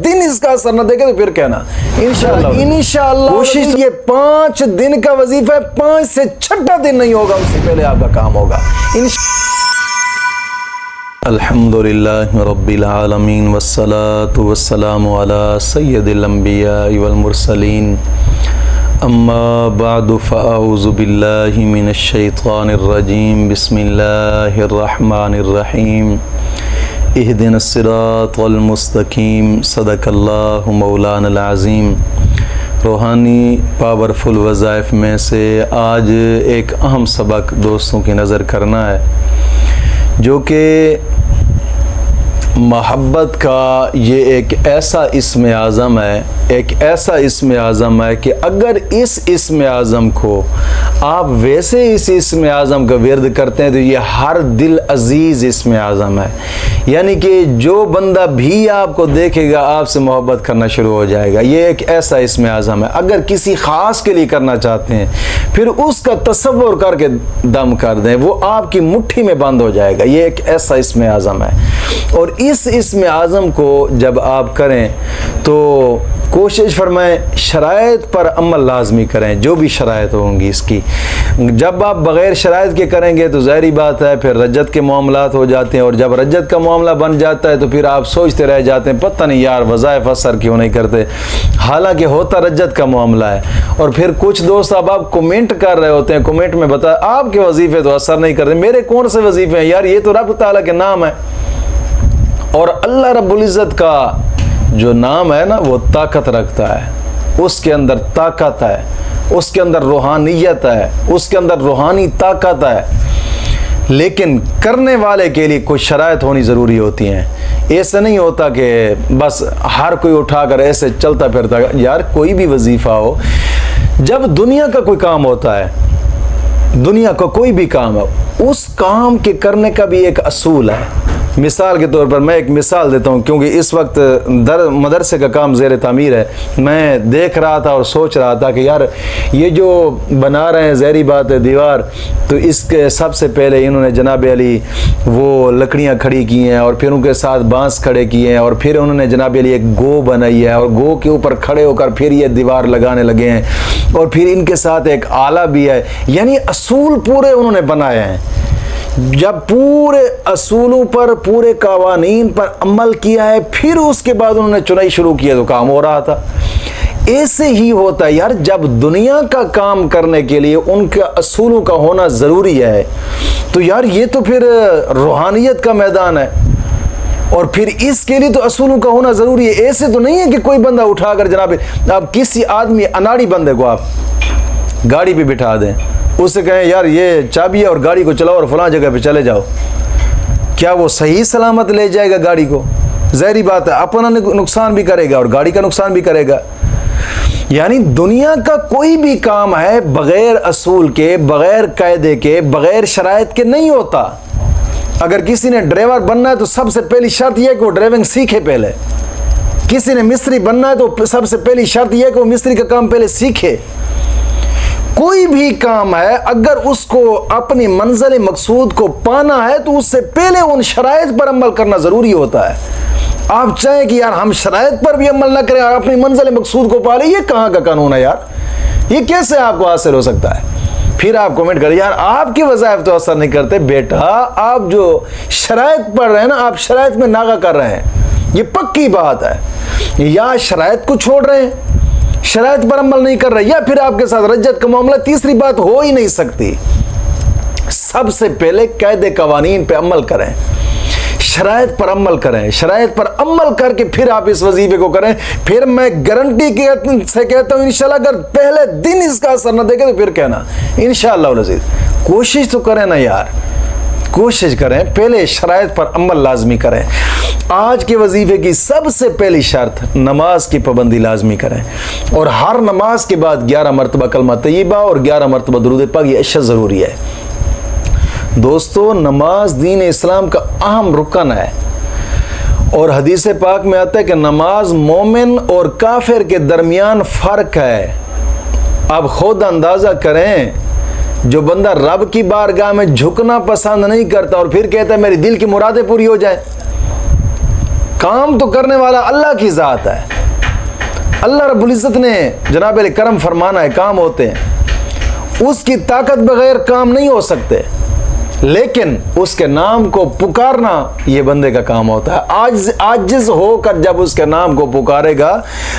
دن اس کا اثر نہ دیکھے تو پھر کہنا انشاءاللہ کوشش یہ 5 دن کا وظیفہ ہے، 5 سے 6 دن نہیں ہوگا اس سے پہلے آپ کا کام ہوگا۔ الحمدللہ رب العالمین والصلاة والسلام علی سید الانبیاء والمرسلین، اما بعد فاعوذ باللہ من الشیطان الرجیم، بسم اللہ الرحمن الرحیم، اہدنا الصراط المستقیم، صدق اللہ مولانا العظیم۔ روحانی پاورفل وظائف میں سے آج ایک اہم سبق دوستوں کی نظر کرنا ہے، جو کہ محبت کا یہ ایک ایسا اسم اعظم ہے، ایک ایسا اسم اعظم ہے کہ اگر اس اسم اعظم کو آپ ویسے اس اسم اعظم کا ورد کرتے ہیں تو یہ ہر دل عزیز اسم اعظم ہے، یعنی کہ جو بندہ بھی آپ کو دیکھے گا آپ سے محبت کرنا شروع ہو جائے گا۔ یہ ایک ایسا اسم اعظم ہے، اگر کسی خاص کے لیے کرنا چاہتے ہیں پھر اس کا تصور کر کے دم کر دیں، وہ آپ کی مٹھی میں بند ہو جائے گا۔ یہ ایک ایسا اسم اعظم ہے، اور اس اسم اعظم کو جب آپ کریں تو کوشش فرمائیں شرائط پر عمل لازمی کریں، جو بھی شرائط ہوں گی اس کی۔ جب آپ بغیر شرائط کے کریں گے تو ظاہری بات ہے پھر رجت کے معاملات ہو جاتے ہیں، اور جب رجت کا معاملہ بن جاتا ہے تو پھر آپ سوچتے رہ جاتے ہیں پتہ نہیں یار وظائف اثر کیوں نہیں کرتے، حالانکہ ہوتا رجت کا معاملہ ہے۔ اور پھر کچھ دوست اب آپ کومنٹ کر رہے ہوتے ہیں، کومنٹ میں بتا آپ کے وظیفے تو اثر نہیں کرتے، میرے کون سے وظیفے ہیں یار، یہ تو رب تعالیٰ کے نام ہے، اور اللہ رب العزت کا جو نام ہے نا وہ طاقت رکھتا ہے، اس کے اندر طاقت ہے، اس کے اندر روحانیت ہے، اس کے اندر روحانی طاقت ہے، لیکن کرنے والے کے لیے کچھ شرائط ہونی ضروری ہوتی ہیں۔ ایسا نہیں ہوتا کہ بس ہر کوئی اٹھا کر ایسے چلتا پھرتا، یار کوئی بھی وظیفہ ہو، جب دنیا کا کوئی کام ہوتا ہے، دنیا کا کوئی بھی کام ہے، اس کام کے کرنے کا بھی ایک اصول ہے۔ مثال کے طور پر میں ایک مثال دیتا ہوں، کیونکہ اس وقت مدرسے کا کام زیر تعمیر ہے، میں دیکھ رہا تھا اور سوچ رہا تھا کہ یار یہ جو بنا رہے ہیں ظاہری بات ہے دیوار، تو اس کے سب سے پہلے انہوں نے جناب علی وہ لکڑیاں کھڑی کی ہیں، اور پھر ان کے ساتھ بانس کھڑے کیے ہیں، اور پھر انہوں نے جناب علی ایک گو بنائی ہے، اور گو کے اوپر کھڑے ہو کر پھر یہ دیوار لگانے لگے ہیں، اور پھر ان کے ساتھ ایک آلہ بھی ہے، یعنی اصول پورے انہوں نے بنائے ہیں۔ جب پورے اصولوں پر، پورے قوانین پر عمل کیا ہے، پھر اس کے بعد انہوں نے چنائی شروع کیا تو کام ہو رہا تھا۔ ایسے ہی ہوتا ہے یار، جب دنیا کا کام کرنے کے لیے ان کے اصولوں کا ہونا ضروری ہے تو یار یہ تو پھر روحانیت کا میدان ہے، اور پھر اس کے لیے تو اصولوں کا ہونا ضروری ہے۔ ایسے تو نہیں ہے کہ کوئی بندہ اٹھا کر جناب آپ کسی آدمی اناڑی بندے کو آپ گاڑی پہ بٹھا دیں، اس سے کہیں یار یہ چابی ہے اور گاڑی کو چلاؤ اور فلاں جگہ پہ چلے جاؤ، کیا وہ صحیح سلامت لے جائے گا گاڑی کو؟ ظاہری بات ہے اپنا نقصان بھی کرے گا اور گاڑی کا نقصان بھی کرے گا۔ یعنی دنیا کا کوئی بھی کام ہے بغیر اصول کے، بغیر قاعدے کے، بغیر شرائط کے نہیں ہوتا۔ اگر کسی نے ڈرائیور بننا ہے تو سب سے پہلی شرط یہ ہے کہ وہ ڈرائیونگ سیکھے پہلے، کسی نے مستری بننا ہے تو سب سے پہلی شرط یہ ہے کہ وہ مستری کا کام پہلے سیکھے۔ کوئی بھی کام ہے اگر اس کو اپنی منزل مقصود کو پانا ہے تو اس سے پہلے ان شرائط پر عمل کرنا ضروری ہوتا ہے۔ آپ چاہیں کہ یار ہم شرائط پر بھی عمل نہ کریں اور اپنی منزل مقصود کو پالیں، یہ کہاں کا قانون ہے یار؟ یہ کیسے آپ کو حاصل ہو سکتا ہے؟ پھر آپ کومنٹ کریں یار آپ کے وظائف تو اثر نہیں کرتے، بیٹا آپ جو شرائط پڑھ رہے ہیں نا، آپ شرائط میں ناغہ کر رہے ہیں، یہ پکی بات ہے۔ یا شرائط کو چھوڑ رہے ہیں، شرائط پر عمل نہیں کر رہے، یا پھر آپ کے ساتھ رجت کا معاملہ، تیسری بات ہو ہی نہیں سکتی۔ سب سے پہلے قاعدے قوانین پہ عمل کریں، شرائط پر عمل کریں، شرائط پر عمل کر کے پھر آپ اس وظیفے کو کریں۔ پھر میں گارنٹی سے کہتا ہوں انشاءاللہ اگر پہلے دن اس کا اثر نہ دیکھے تو پھر کہنا انشاءاللہ العزیز۔ کوشش تو کریں نا یار، کوشش کریں، پہلے شرائط پر عمل لازمی کریں۔ آج کے وظیفے کی سب سے پہلی شرط نماز کی پابندی لازمی کریں، اور ہر نماز کے بعد 11 مرتبہ کلمہ طیبہ اور 11 مرتبہ درود پاک، یہ اشد ضروری ہے۔ دوستو نماز دین اسلام کا اہم رکن ہے، اور حدیث پاک میں آتا ہے کہ نماز مومن اور کافر کے درمیان فرق ہے۔ اب خود اندازہ کریں، جو بندہ رب کی بارگاہ میں جھکنا پسند نہیں کرتا اور پھر کہتا ہے میری دل کی مرادیں پوری ہو جائیں، کام تو کرنے والا اللہ کی ذات ہے. اللہ رب العزت نے جناب علی کرم فرمانا ہے کام ہوتے ہیں، اس کی طاقت بغیر کام نہیں ہو سکتے، لیکن اس کے نام کو پکارنا یہ بندے کا کام ہوتا ہے. عاجز ہو کر جب اس کے نام کو پکارے گا،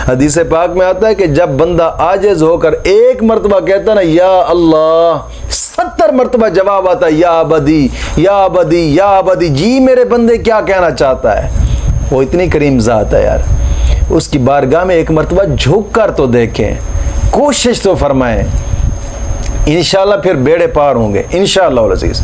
حدیث پاک میں آتا ہے کہ جب بندہ عاجز ہو کر ایک مرتبہ کہتا ہے نا یا اللہ، 70 مرتبہ جواب آتا ہے یا عبدی یا عبدی یا عبدی. جی میرے بندے کیا کہنا چاہتا ہے؟ وہ اتنی کریم ذات ہے یار. اس کی بارگاہ میں ایک مرتبہ جھک کر تو دیکھیں، کوشش تو فرمائیں، انشاءاللہ پھر بیڑے پار ہوں گے انشاءاللہ العزیز.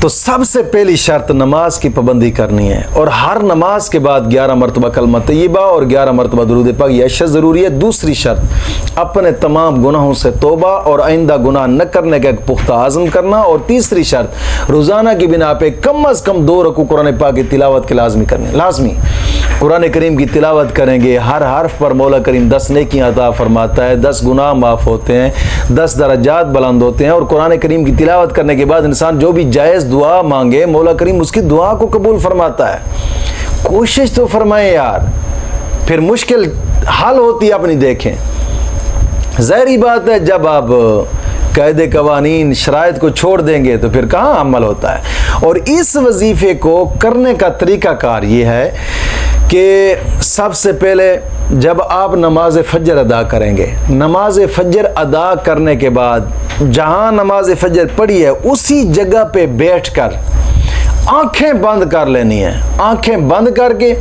تو سب سے پہلی شرط نماز کی پابندی کرنی ہے، اور ہر نماز کے بعد 11 مرتبہ کلمہ طیبہ اور 11 مرتبہ درود پاک یہ اشد ضروری ہے. دوسری شرط اپنے تمام گناہوں سے توبہ اور آئندہ گناہ نہ کرنے کا ایک پختہ عزم کرنا. اور تیسری شرط روزانہ کی بنا پہ کم از کم 2 رکوع قرآن پاک کی تلاوت کے لازمی قرآن کریم کی تلاوت کریں گے. ہر حرف پر مولا کریم 10 نیکیاں عطا فرماتا ہے، 10 گناہ معاف ہوتے ہیں، 10 درجات بلند ہوتے ہیں. اور قرآن کریم کی تلاوت کرنے کے بعد انسان جو بھی جائز دعا مانگے مولا کریم اس کی دعا کو قبول فرماتا ہے. کوشش تو فرمائیں یار، پھر مشکل حل ہوتی ہے اپنی دیکھیں. ظاہری بات ہے جب آپ قاعدے قوانین شرائط کو چھوڑ دیں گے تو پھر کہاں عمل ہوتا ہے. اور اس وظیفے کو کرنے کا طریقہ کار یہ ہے کہ سب سے پہلے جب آپ نماز فجر ادا کریں گے، نماز فجر ادا کرنے کے بعد جہاں نماز فجر پڑھی ہے اسی جگہ پہ بیٹھ کر آنکھیں بند کر لینی ہیں. آنکھیں بند کر کے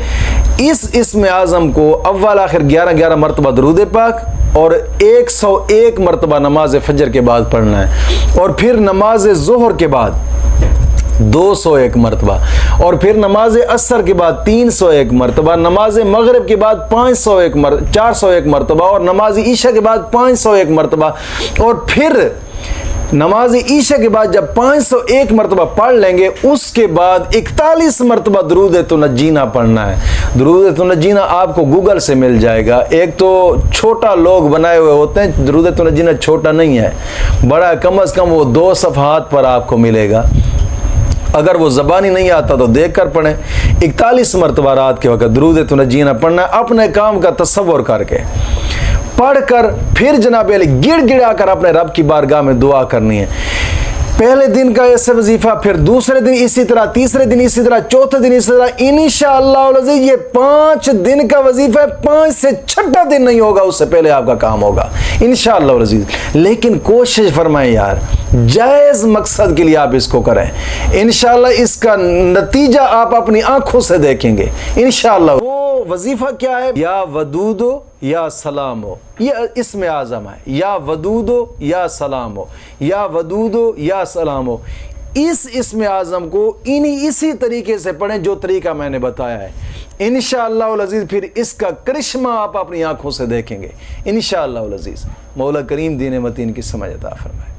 اس اسم اعظم کو اول آخر 11 مرتبہ درود پاک اور 101 مرتبہ نماز فجر کے بعد پڑھنا ہے. اور پھر نماز ظہر کے بعد 201 مرتبہ، اور پھر نماز عصر کے بعد 301 مرتبہ، نماز مغرب کے بعد 401 مرتبہ، اور نماز عشاء کے بعد 501 مرتبہ. اور پھر نماز عشاء کے بعد جب 501 مرتبہ پڑھ لیں گے اس کے بعد 41 مرتبہ درود تنجینا پڑھنا ہے. درود تنجینا آپ کو گوگل سے مل جائے گا. ایک تو چھوٹا لوگ بنائے ہوئے ہوتے ہیں، درود تنجینا چھوٹا نہیں ہے، بڑا کم از کم وہ 2 صفحات پر آپ کو ملے گا. اگر وہ زبانی نہیں آتا تو دیکھ کر پڑھیں. 41 مرتبہ رات کے وقت درود تنجینا پڑھنا ہے، اپنے کام کا تصور کر کے پڑھ کر پھر جناب علی گڑ گڑا کر اپنے رب کی بارگاہ میں دعا کرنی ہے. پہلے دن کا ایسے وظیفہ، پھر دوسرے دن اسی طرح، تیسرے دن اسی طرح، چوتھے دن اسی طرح. انشاءاللہ العزیز یہ 5 دن کا وظیفہ ہے، 5 سے 6 دن نہیں ہوگا اس سے پہلے آپ کا کام ہوگا انشاءاللہ العزیز. لیکن کوشش فرمائیں یار، جائز مقصد کے لیے آپ اس کو کریں، انشاءاللہ اس کا نتیجہ آپ اپنی آنکھوں سے دیکھیں گے انشاءاللہ. وہ وظیفہ کیا ہے؟ یا ودودو یا سلامو، یہ اسم اعظم ہے. یا ودودو یا سلامو، یا ودودو یا سلامو. اس اسم اعظم کو اسی طریقے سے پڑھیں جو طریقہ میں نے بتایا ہے انشاءاللہ العزیز. پھر اس کا کرشمہ آپ اپنی آنکھوں سے دیکھیں گے انشاءاللہ العزیز. مولا کریم دین متین کی سمجھ عطا فرمائے.